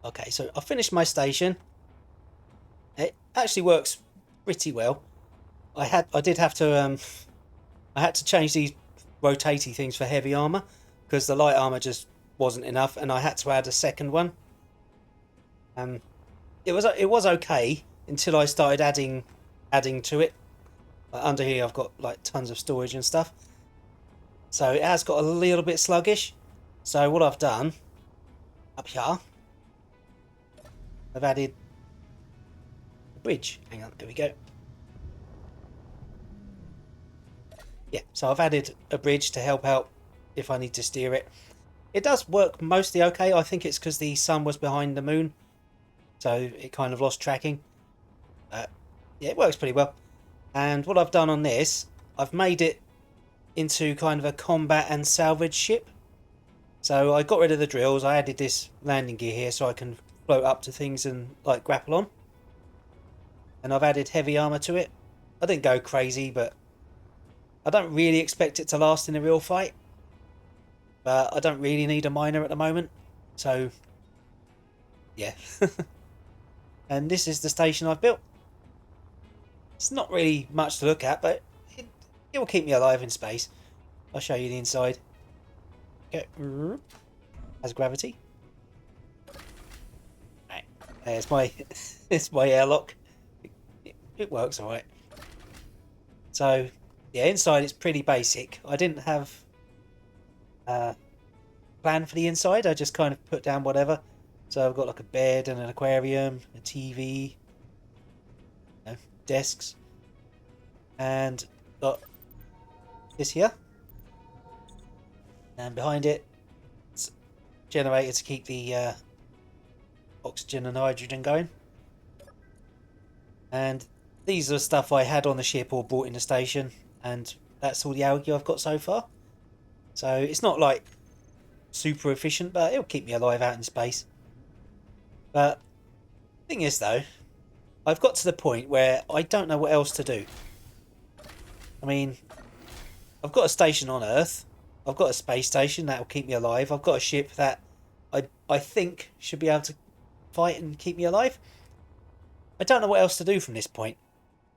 Okay, so I finished my station. It actually works pretty well. I did have to I had to change these rotating things for heavy armor because the light armor just wasn't enough, and I had to add a second one. Um, it was okay until I started adding to it. Like under here, I've got like tons of storage and stuff, so it has got a little bit sluggish. So what I've done up here, I've added a bridge. Hang on, there we go. Yeah, so I've added a bridge to help out if I need to steer it. It does work mostly okay. I think it's because the sun was behind the moon, so it kind of lost tracking. Yeah, it works pretty well. And what I've done on this, I've made it into kind of a combat and salvage ship. So I got rid of the drills. I added this landing gear here so I can float up to things and like grapple on. And I've added heavy armor to it. I didn't go crazy, but I don't really expect it to last in a real fight. But I don't really need a miner at the moment. So, yeah. And this is the station I've built. It's not really much to look at, but it will keep me alive in space. I'll show you the inside. Okay. Has gravity. Right. There's my it's my airlock. It works alright. So yeah, inside it's pretty basic. I didn't have a plan for the inside. I just kind of put down whatever. So I've got like a bed and an aquarium, a TV, desks, and got this here. And behind it, it's a generator to keep the oxygen and hydrogen going. And these are stuff I had on the ship or brought in the station, and that's all the algae I've got so far. So it's not like super efficient, but it'll keep me alive out in space. But the thing is, though, I've got to the point where I don't know what else to do. I mean, I've got a station on Earth. I've got a space station that will keep me alive. I've got a ship that I think should be able to fight and keep me alive. I don't know what else to do from this point.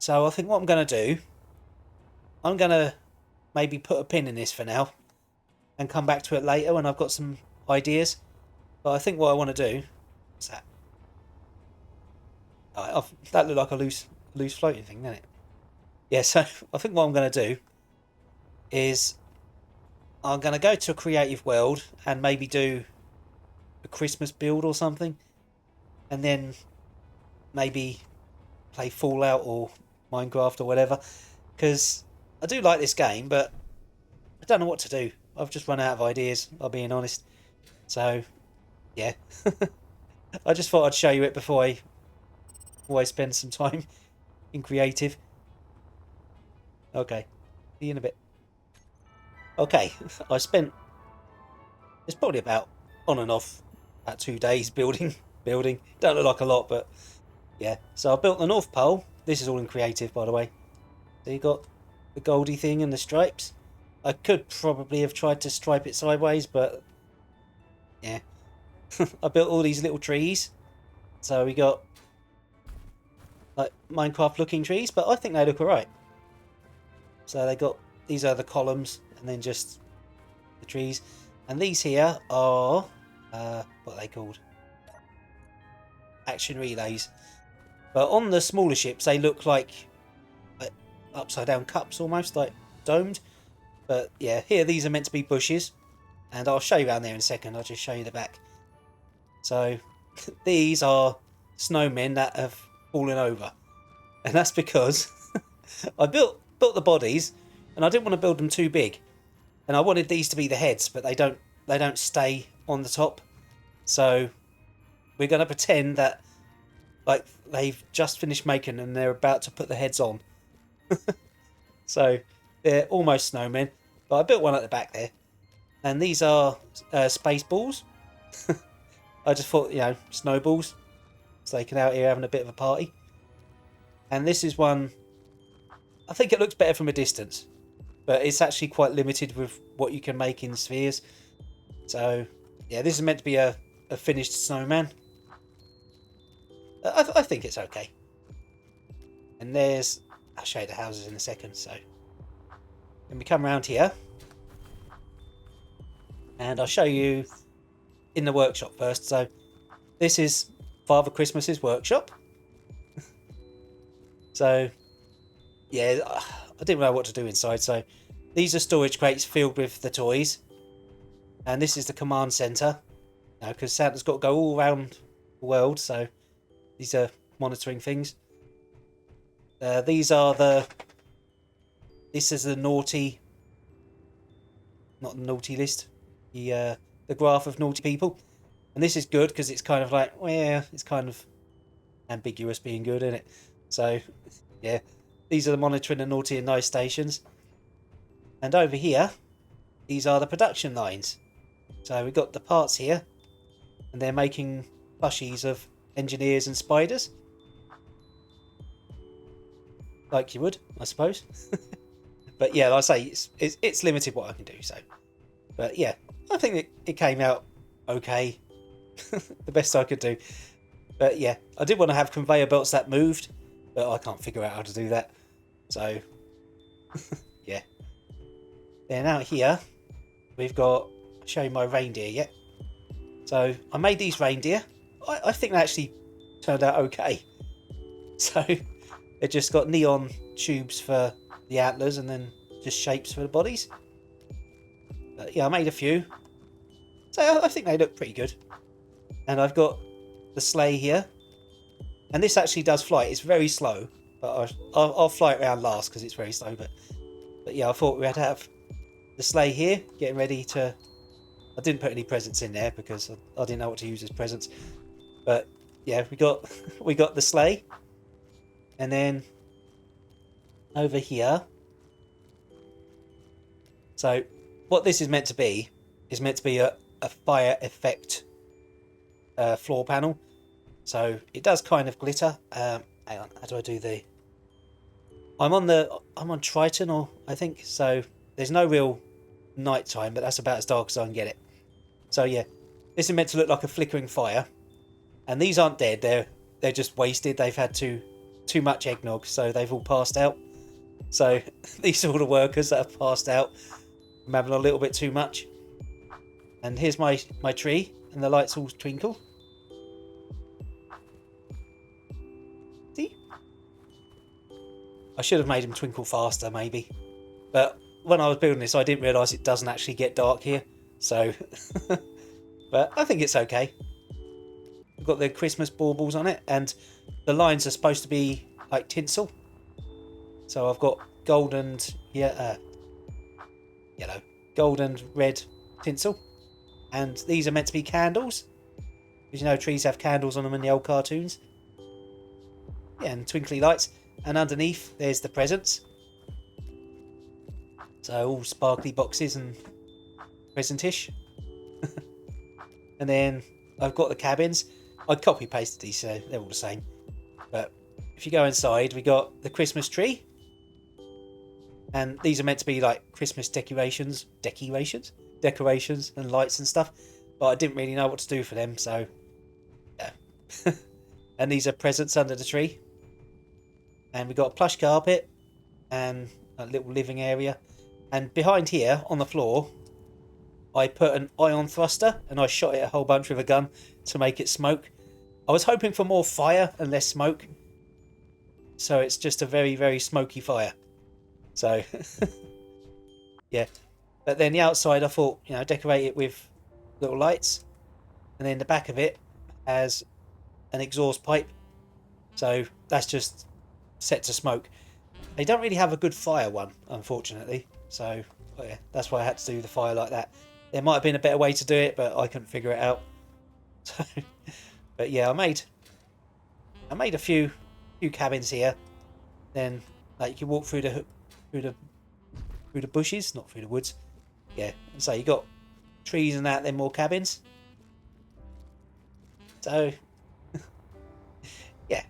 So I think what I'm going to do, I'm going to maybe put a pin in this for now and come back to it later when I've got some ideas. But I think what I want to do, what's that? That looked like a loose floating thing, didn't it? Yeah, so I think what I'm going to do is I'm going to go to a creative world and maybe do a Christmas build or something, and then maybe play Fallout or Minecraft or whatever, because I do like this game, but I don't know what to do. I've just run out of ideas, I'll being honest. So, yeah. I just thought I'd show you it before I spend some time in creative. Okay, see you in a bit. Okay, I spent, it's probably about on and off about 2 days building. Don't look like a lot, but yeah. So I built the North Pole. This is all in creative, by the way. So you got the goldy thing and the stripes. I could probably have tried to stripe it sideways, but yeah. I built all these little trees. So we got like Minecraft looking trees, but I think they look alright. So they got, these are the columns and then just the trees. And these here are, what are they called? Action relays. But on the smaller ships, they look like upside down cups almost, like domed. But yeah, here these are meant to be bushes. And I'll show you around there in a second. I'll just show you the back. So these are snowmen that have fallen over. And that's because I built the bodies and I didn't want to build them too big. And I wanted these to be the heads, but they don't stay on the top. So we're going to pretend that like they've just finished making and they're about to put the heads on. So they're almost snowmen, but I built one at the back there. And these are space balls. I just thought, snowballs. So they can out here having a bit of a party. And this is one, I think it looks better from a distance. But it's actually quite limited with what you can make in spheres. So, yeah, this is meant to be a finished snowman. I think it's okay. And there's... I'll show you the houses in a second. So then we come around here. And I'll show you in the workshop first. So this is Father Christmas's workshop. So, yeah, I didn't know what to do inside. So these are storage crates filled with the toys. And this is the command centre. Because Santa's got to go all around the world. So these are monitoring things. These are the... This is the naughty... Not the naughty list. The graph of naughty people. And this is good because it's kind of like, well, yeah, it's kind of ambiguous being good, isn't it? So, yeah, these are the monitoring the naughty and nice stations. And over here, these are the production lines. So we've got the parts here, and they're making plushies of engineers and spiders. Like you would, I suppose. But yeah, like I say, it's limited what I can do, so. But yeah, I think it came out okay. The best I could do. But yeah, I did want to have conveyor belts that moved, but I can't figure out how to do that. So, yeah. Then out here, we've got... I'll show you my reindeer, yeah? So, I made these reindeer. I think they actually turned out okay. So, it just got neon tubes for the antlers and then just shapes for the bodies. But yeah, I made a few. So, I think they look pretty good. And I've got the sleigh here. And this actually does fly. It's very slow. But I'll fly it around last because it's very slow. But yeah, I thought we had to have the sleigh here. Getting ready to... I didn't put any presents in there because I didn't know what to use as presents. But yeah, we got the sleigh. And then over here. So what this is meant to be is meant to be a fire effect floor panel. So it does kind of glitter. Hang on, how do I do the... I'm on Triton, or I think. So there's no real night time, but that's about as dark as I can get it. So yeah, this is meant to look like a flickering fire. And these aren't dead, they're just wasted. They've had too much eggnog, so they've all passed out. So these are all the workers that have passed out from having a little bit too much. And here's my tree, and the lights all twinkle. See? I should have made them twinkle faster, maybe. But when I was building this, I didn't realise it doesn't actually get dark here. So, but I think it's okay. We've got the Christmas baubles on it, and the lines are supposed to be like tinsel. So I've got gold and yellow, gold and red tinsel, and these are meant to be candles, because you know trees have candles on them in the old cartoons. Yeah, and twinkly lights, and underneath there's the presents. So all sparkly boxes and presentish. And then I've got the cabins. I copy pasted these, so they're all the same. But if you go inside, we got the Christmas tree, and these are meant to be like Christmas decorations and lights and stuff. But I didn't really know what to do for them, so yeah. And these are presents under the tree. And we got a plush carpet and a little living area. And behind here on the floor, I put an ion thruster and I shot it a whole bunch with a gun to make it smoke. I was hoping for more fire and less smoke. So it's just a very, very smoky fire. So, yeah. But then the outside, I thought, decorate it with little lights. And then the back of it has an exhaust pipe. So that's just set to smoke. They don't really have a good fire one, unfortunately. So, yeah, that's why I had to do the fire like that. There might have been a better way to do it, but I couldn't figure it out. So, but yeah, I made a few cabins here. Then, like, you can walk through the bushes, not through the woods. Yeah, and so you got trees and that, then more cabins. So, yeah.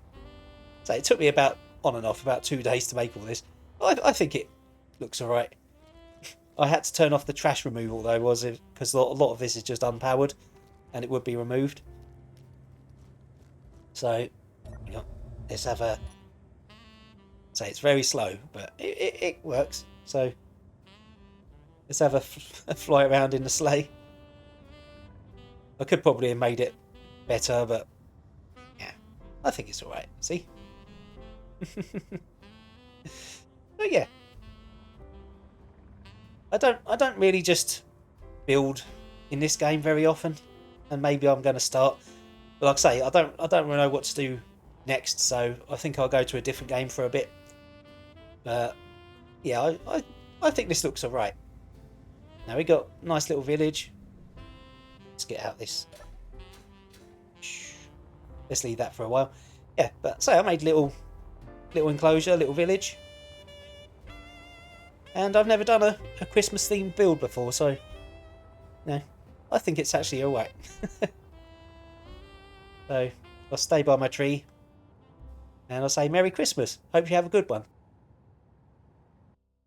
So it took me about 2 days to make all this. I think it looks alright. I had to turn off the trash removal though, because a lot of this is just unpowered, and it would be removed. So, let's have a... Say it's very slow, but it works. So let's have a fly around in the sleigh. I could probably have made it better, but yeah, I think it's alright. See? But yeah. I don't really just build in this game very often, and maybe I'm going to start. But like I say, I don't really know what to do next, so I think I'll go to a different game for a bit. But yeah, I think this looks alright. Now we got a nice little village. Let's get out this. Let's leave that for a while. Yeah, but say I made little enclosure, little village. And I've never done a Christmas themed build before, so no, I think it's actually alright. So I'll stay by my tree and I'll say Merry Christmas. Hope you have a good one.